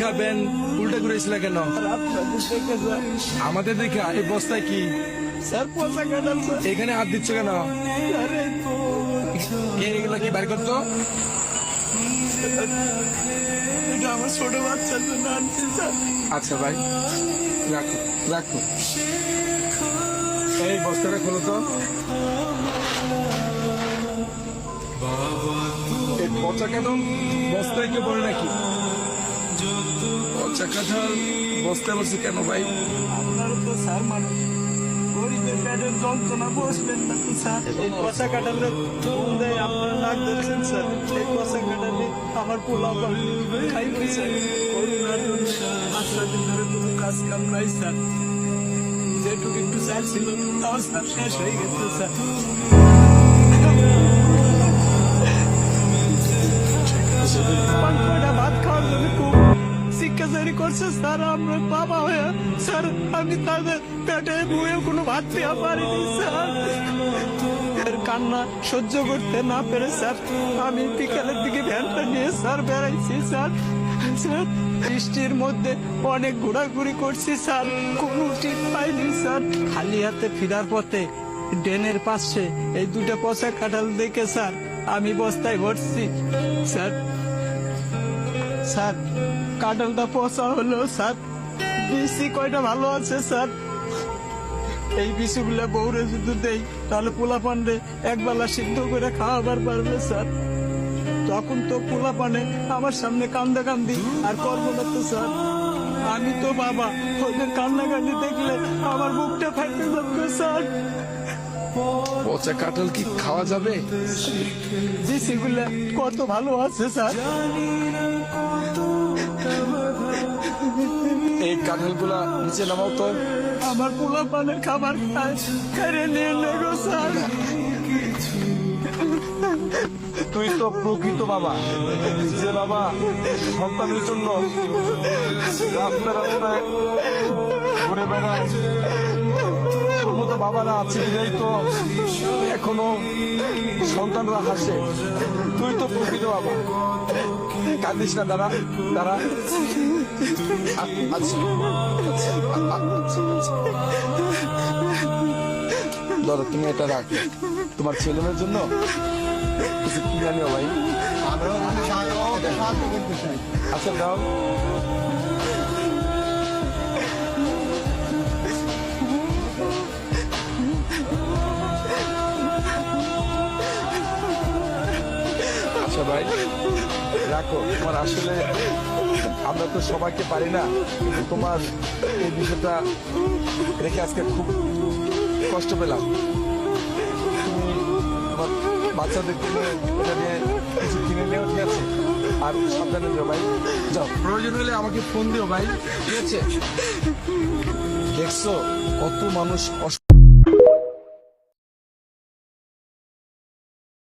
খাবেন উল্টা ঘুরেছিল কেন? আমাদের দেখা এই বস্তায় কি স্যার পচা কাঁঠাল স্যার। এখানে হাত দিচ্ছ কেন? আরে এগুলো কি বাইর করতো? এটা আমার ছোট বাচ্চার জন্য আনছি স্যার। আচ্ছা ভাই, রাখো রাখো। এই বস্তাটা খোলো তো। এই পচা কাঁঠাল বস্তায় কেউ বলে নাকি? পচা কাঁঠাল বস্তায় বসে কেন ভাই? আপনার তো স্যার মানে গরিবের পেটের যন্ত্রণা বসবেন না তো স্যার। এই পচা কাঁঠালের ফুল দেয় আপনারা নাক ধরছেন স্যার। এই পচা কাঁঠালে আমার পোলা খাইবে স্যার। করোনার জন্য 5 দিন ধরে কোনো কাজ কাম নাই স্যার। যেটুকু একটু স্যার ছিল তাও স্যার শেষ হয়ে গেছে স্যার। কয়টা ভাত খাওয়ার জন্য খুব শিক্ষাচারী করছে স্যার। আমরা বাবা হয়ে স্যার আমি তাদের পেটে বয়ে কোনো ভাত দেওয়া পারিনি স্যার। এর কান্না সহ্য করতে না পেরে স্যার আমি বিকালের দিকে ভ্যানটা নিয়ে স্যার বেড়াইছি স্যার। স্যার বৃষ্টির মধ্যে অনেক ঘোরাঘুরি করছি স্যার, কোনো ঠিক পাইনি স্যার। খালি হাতে ফিরার পথে ড্রেনের পাশে এই দুটো পচা কাঁঠাল দেখে স্যার আমি বস্তায় ভরছি স্যার। স্যার কাঁঠালটা পচা হলো স্যার, বিসি কয়টা ভালো আছে স্যার। এই বিসিগুলা বউরে যদি দেই তাহলে পোলা পান্ডে একবেলা সিদ্ধ করে খাওয়াবার পারবে স্যার। তখন তো পোলা পানে আমার সামনে কান্দা কান্দি আর করবো না তো স্যার। আমি তো বাবা, ওদের কান্না কান্দি দেখলে আমার বুকটা ফাটতে যাবে স্যার। পচা কাঁঠাল কি খাওয়া যাবে? বিসিগুলা কত ভালো আছে স্যার। এই কাঁঠাল গুলা নিচে নামাও তো। আমার পোলা পানের খাবার খায় খেয়ে নিয়ে নেগো স্যার। তুই তো প্রকৃত বাবা, যে বাবা সন্তানের জন্য রাস্তায় রাস্তায় ঘুরে বেড়ায়। তোর মতো বাবারা আছে বিধাই তো এখনো সন্তানরা হাসে। তুই তো প্রকৃত বাবা, কাঁদিস না। দাঁড়া দাঁড়া। ধরো তুমি এটা রাখো, তোমার ছেলে মেয়ের জন্য কিছু কিনে নিও ভাই। আচ্ছা দাও। আচ্ছা ভাই রাখো। তোমার আসলে আমরা তো সবাইকে পারি না, কিন্তু তোমার এই বিষয়টা রেখে আজকে খুব কষ্ট পেলাম। তুমি তোমার বাচ্চাদের এটা নিয়ে কিছু কিনে নিও, ঠিক আছে? আর সাবধানে দিও ভাই। যাও, প্রয়োজন হলে আমাকে ফোন দিও ভাই, ঠিক আছে? দেখছো কত মানুষ